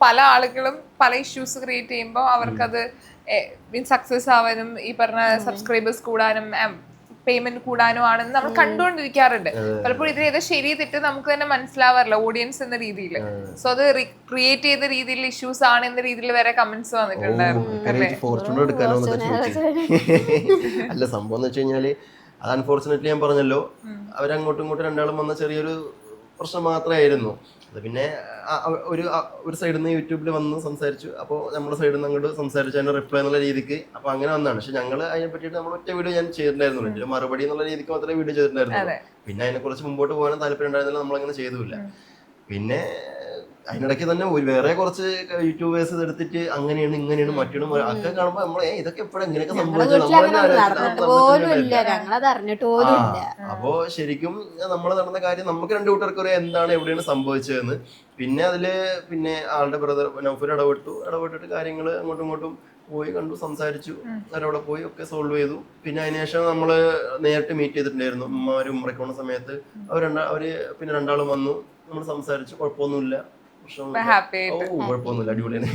പല ആളുകളും പല ഇഷ്യൂസ് ക്രിയേറ്റ് ചെയ്യുമ്പോൾ അവർക്കത് സക്സസ് ആവാനും ഈ പറഞ്ഞ സബ്സ്ക്രൈബേഴ്സ് കൂടാനും പേയ്മെന്റ് കൂടാനും ആണെന്ന് നമ്മൾ കണ്ടുകൊണ്ടിരിക്കാറുണ്ട്. പലപ്പോഴും ഇതിൽ ഏതാ ശരി തെറ്റ് നമുക്ക് തന്നെ മനസ്സിലാവാറില്ല ഓഡിയൻസ് എന്ന രീതിയിൽ. സോ അത് ക്രിയേറ്റ് ചെയ്ത രീതിയിൽ ഇഷ്യൂസ് ആണ് എന്ന രീതിയിൽ വരെ കമന്റ്സ് വന്നിട്ടുണ്ടായിരുന്നു. അല്ല സംഭവം എന്ന് വെച്ച് കഴിഞ്ഞാല് അത് അൺഫോർച്ചുനേറ്റ്ലി ഞാൻ പറഞ്ഞല്ലോ, അവരങ്ങോട്ടും ഇങ്ങോട്ടും രണ്ടാളും വന്ന ചെറിയൊരു പ്രശ്നം മാത്രമായിരുന്നു. അത് പിന്നെ ഒരു സൈഡിൽ നിന്ന് യൂട്യൂബിൽ വന്ന് സംസാരിച്ചു. അപ്പോൾ നമ്മുടെ സൈഡിൽ നിന്ന് അങ്ങോട്ട് സംസാരിച്ചു, അതിന്റെ റിപ്ലൈ എന്നുള്ള രീതിക്ക് അപ്പോൾ അങ്ങനെ വന്നതാണ്. പക്ഷെ ഞങ്ങൾ അതിനെ പറ്റിയിട്ട് നമ്മൾ ഒറ്റ വീഡിയോ ഞാൻ ചെയ്തിട്ടുണ്ടായിരുന്നുള്ളൂ, മറുപടി എന്നുള്ള രീതിക്ക് മാത്രമേ വീഡിയോ ചെയ്തിട്ടുണ്ടായിരുന്നുള്ളൂ. പിന്നെ അതിനെ കുറിച്ച് മുമ്പോട്ട് പോകാനും താല്പര്യം ഉണ്ടായിരുന്നില്ല, നമ്മളങ്ങനെ ചെയ്തുമില്ല. പിന്നെ അതിനിടയ്ക്ക് തന്നെ വേറെ കുറച്ച് യൂട്യൂബേഴ്സ് എടുത്തിട്ട് അങ്ങനെയാണ് ഇങ്ങനെയാണ് മറ്റൊരു ഒക്കെ കാണുമ്പോൾ നമ്മളെ ഇതൊക്കെ എപ്പോഴും ഇങ്ങനെയൊക്കെ സംഭവിച്ചു. അപ്പോ ശരിക്കും നമ്മൾ നടന്ന കാര്യം നമുക്ക് രണ്ടു കൂട്ടർക്ക് അറിയാം എന്താണ് എവിടെയാണ് സംഭവിച്ചതെന്ന്. പിന്നെ അതില് പിന്നെ ആളുടെ ബ്രദർ നൗഫൽ ഇടപെട്ടിട്ട് കാര്യങ്ങൾ അങ്ങോട്ടും ഇങ്ങോട്ടും പോയി കണ്ടു, സംസാരിച്ചു, അവരവിടെ പോയി ഒക്കെ സോൾവ് ചെയ്തു. പിന്നെ അതിനുശേഷം നമ്മള് നേരിട്ട് മീറ്റ് ചെയ്തിട്ടുണ്ടായിരുന്നു. ഉമ്മമാരും ഉമ്മറയ്ക്ക് പോകുന്ന സമയത്ത് അവര് പിന്നെ രണ്ടാളും വന്നു, നമ്മൾ സംസാരിച്ചു, കുഴപ്പമൊന്നുമില്ല, കുഴപ്പമൊന്നുമില്ല, അടിപൊളിയാണ്.